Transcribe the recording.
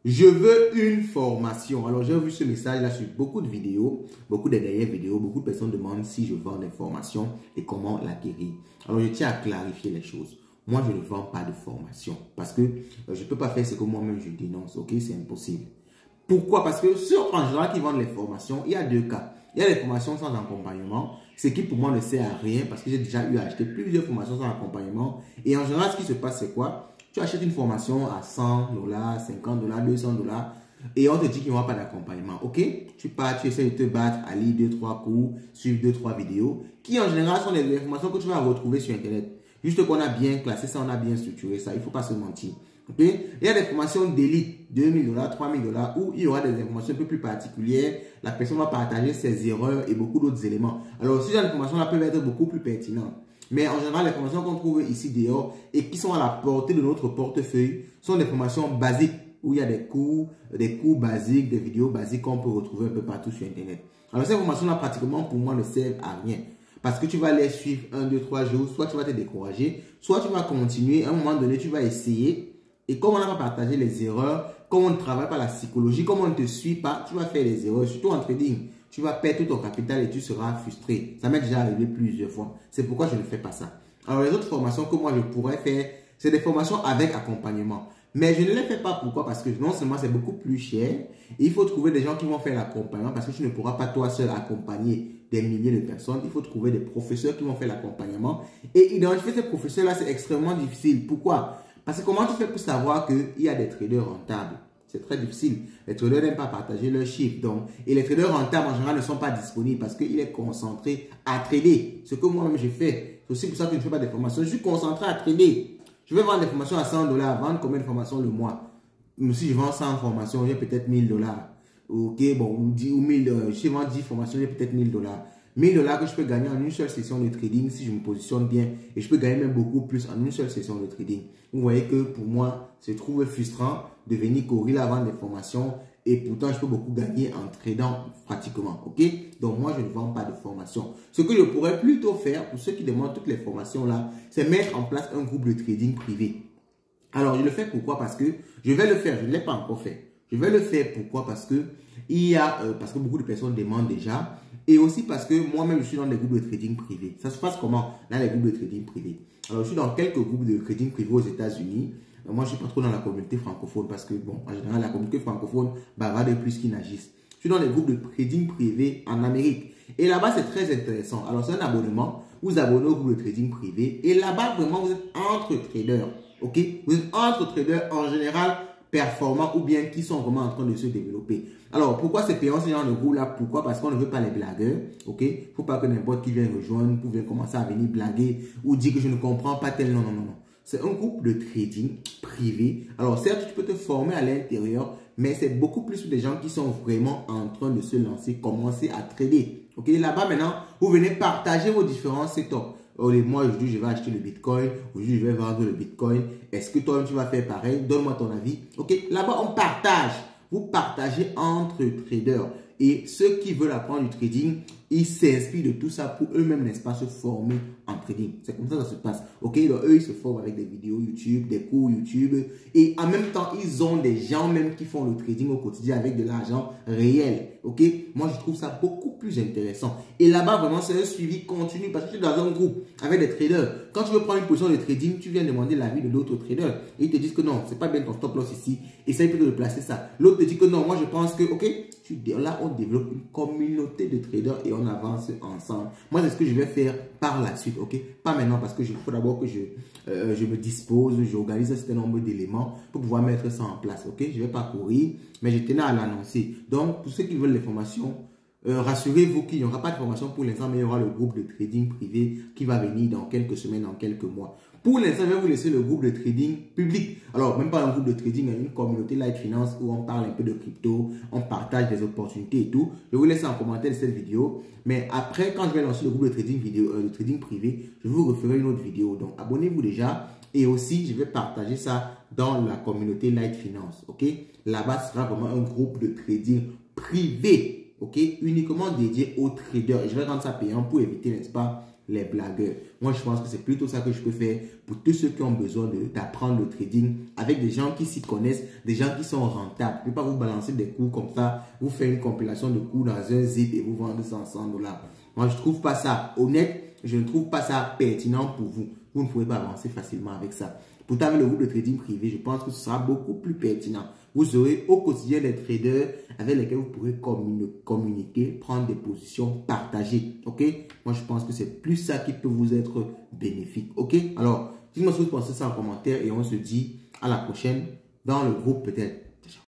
Je veux une formation. Alors, j'ai vu ce message-là sur beaucoup de vidéos, beaucoup de dernières vidéos. Beaucoup de personnes demandent si je vends des formations et comment l'acquérir. Alors, je tiens à clarifier les choses. Moi, je ne vends pas de formation parce que je ne peux pas faire ce que moi-même je dénonce. Ok, c'est impossible. Pourquoi? Parce que ceux en général qui vendent les formations, il y a deux cas. Il y a les formations sans accompagnement, ce qui pour moi ne sert à rien parce que j'ai déjà eu à acheter plusieurs formations sans accompagnement. Et en général, ce qui se passe, c'est quoi? Tu achètes une formation à 100 $, 50 $, 200 $ et on te dit qu'il n'y aura pas d'accompagnement. Ok? Tu pars, tu essaies de te battre à lire 2-3 cours, suivre 2-3 vidéos qui en général sont des informations que tu vas retrouver sur Internet. Juste qu'on a bien classé ça, on a bien structuré ça. Il ne faut pas se mentir. Okay? Il y a des formations d'élite, 2000 $, 3000 $ où il y aura des informations un peu plus particulières. La personne va partager ses erreurs et beaucoup d'autres éléments. Alors, ces informations-là peuvent être beaucoup plus pertinentes. Mais en général, les formations qu'on trouve ici dehors et qui sont à la portée de notre portefeuille sont des formations basiques où il y a des cours basiques, des vidéos basiques qu'on peut retrouver un peu partout sur Internet. Alors, ces formations-là, pratiquement, pour moi, ne servent à rien. Parce que tu vas les suivre 1, 2, 3 jours, soit tu vas te décourager, soit tu vas continuer. À un moment donné, tu vas essayer. Et comme on n'a pas partagé les erreurs, comme on ne travaille pas la psychologie, comme on ne te suit pas, tu vas faire des erreurs, surtout en trading. Tu vas perdre tout ton capital et tu seras frustré. Ça m'est déjà arrivé plusieurs fois. C'est pourquoi je ne fais pas ça. Alors, les autres formations que moi je pourrais faire, c'est des formations avec accompagnement. Mais je ne les fais pas. Pourquoi? Parce que non seulement c'est beaucoup plus cher, et il faut trouver des gens qui vont faire l'accompagnement parce que tu ne pourras pas toi seul accompagner des milliers de personnes. Il faut trouver des professeurs qui vont faire l'accompagnement. Et identifier ces professeurs-là, c'est extrêmement difficile. Pourquoi? Parce que comment tu fais pour savoir qu'il y a des traders rentables? C'est très difficile. Les traders n'aiment pas partager leurs chiffres. Donc, et les traders rentables, en général, ne sont pas disponibles parce qu'il est concentré à trader. Ce que moi-même, j'ai fait. C'est aussi pour ça que je ne fais pas des formations. Je suis concentré à trader. Je vais vendre des formations à 100 $. Vendre combien de formations le mois? Si je vends 100 formations, j'ai peut-être 1000 $. Ok, bon, ou 1000, si je vends 10 formations, j'ai peut-être 1000 $. 1000 $ que je peux gagner en une seule session de trading si je me positionne bien. Et je peux gagner même beaucoup plus en une seule session de trading. Vous voyez que pour moi, c'est trouve frustrant de venir courir là vendre des formations. Et pourtant, je peux beaucoup gagner en tradant pratiquement. Ok? Donc, moi, je ne vends pas de formation. Ce que je pourrais plutôt faire, pour ceux qui demandent toutes les formations là, c'est mettre en place un groupe de trading privé. Alors, je le fais pourquoi? Parce que je vais le faire. Je ne l'ai pas encore fait. Je vais le faire pourquoi? Parce que parce que beaucoup de personnes demandent déjà. Et aussi parce que moi-même, je suis dans des groupes de trading privés. Ça se passe comment dans les groupes de trading privés? Alors, je suis dans quelques groupes de trading privés aux États-Unis. Moi, je ne suis pas trop dans la communauté francophone parce que, bon, en général, la communauté francophone bavarde plus qu'ils n'agissent. Je suis dans les groupes de trading privés en Amérique. Et là-bas, c'est très intéressant. Alors, c'est un abonnement. Vous abonnez au groupe de trading privé. Et là-bas, vraiment, vous êtes entre traders. OK? Vous êtes entre traders en général performants ou bien qui sont vraiment en train de se développer. Alors, pourquoi c'est payant ce genre de groupe-là? Pourquoi? Parce qu'on ne veut pas les blagueurs. OK? Il ne faut pas que n'importe qui vienne rejoindre pour commencer à venir blaguer ou dire que je ne comprends pas tel. Non, non, non, non. C'est un groupe de trading privé. Alors, certes, tu peux te former à l'intérieur, mais c'est beaucoup plus pour des gens qui sont vraiment en train de se lancer, commencer à trader. OK? Là-bas, maintenant, vous venez partager vos différents setups. Moi, aujourd'hui, je vais acheter le Bitcoin. Aujourd'hui, je vais vendre le Bitcoin. Est-ce que toi, tu vas faire pareil? Donne-moi ton avis. OK? Là-bas, on partage. Vous partagez entre traders. Et ceux qui veulent apprendre du trading, ils s'inspirent de tout ça pour eux-mêmes, n'est-ce pas, se former en trading. C'est comme ça que ça se passe. OK? Donc, eux, ils se forment avec des vidéos YouTube, des cours YouTube. Et en même temps, ils ont des gens même qui font le trading au quotidien avec de l'argent réel. OK? Moi, je trouve ça beaucoup plus intéressant. Et là-bas, vraiment, c'est un suivi continu parce que tu es dans un groupe avec des traders. Quand tu veux prendre une position de trading, tu viens demander l'avis de l'autre trader. Et ils te disent que non, c'est pas bien ton stop loss ici. Essaye plutôt de placer ça. L'autre te dit que non, moi, je pense que, OK, là, on développe une communauté de traders et on avance ensemble. Moi, c'est ce que je vais faire par la suite, ok? Pas maintenant parce que il faut d'abord que je me dispose, j'organise un certain nombre d'éléments pour pouvoir mettre ça en place, ok? Je ne vais pas courir, mais je tenais à l'annoncer. Donc, pour ceux qui veulent les formations, rassurez-vous qu'il n'y aura pas de formation pour l'instant, mais il y aura le groupe de trading privé qui va venir dans quelques semaines, dans quelques mois. Pour l'instant, je vais vous laisser le groupe de trading public. Alors, même pas un groupe de trading, mais une communauté Light Finance où on parle un peu de crypto, on partage des opportunités et tout. Je vais vous laisser en commentaire de cette vidéo. Mais après, quand je vais lancer le groupe de trading de trading privé, je vous referai une autre vidéo. Donc, abonnez-vous déjà. Et aussi, je vais partager ça dans la communauté Light Finance. OK? Là-bas, ce sera vraiment un groupe de trading privé. OK? Uniquement dédié aux traders. Et je vais rendre ça payant pour éviter, n'est-ce pas, les blagueurs. Moi, je pense que c'est plutôt ça que je peux faire pour tous ceux qui ont besoin d'apprendre le trading avec des gens qui s'y connaissent, des gens qui sont rentables. Je ne peux pas vous balancer des cours comme ça, vous faire une compilation de cours dans un zip et vous vendre ça en $100. Moi, je ne trouve pas ça honnête. Je ne trouve pas ça pertinent pour vous. Vous ne pouvez pas avancer facilement avec ça. Pourtant, avec le groupe de trading privé, je pense que ce sera beaucoup plus pertinent. Vous aurez au quotidien des traders avec lesquels vous pourrez communiquer, prendre des positions partagées. Ok? Moi, je pense que c'est plus ça qui peut vous être bénéfique. Ok? Alors, dites-moi ce que vous pensez ça en commentaire et on se dit à la prochaine dans le groupe peut-être.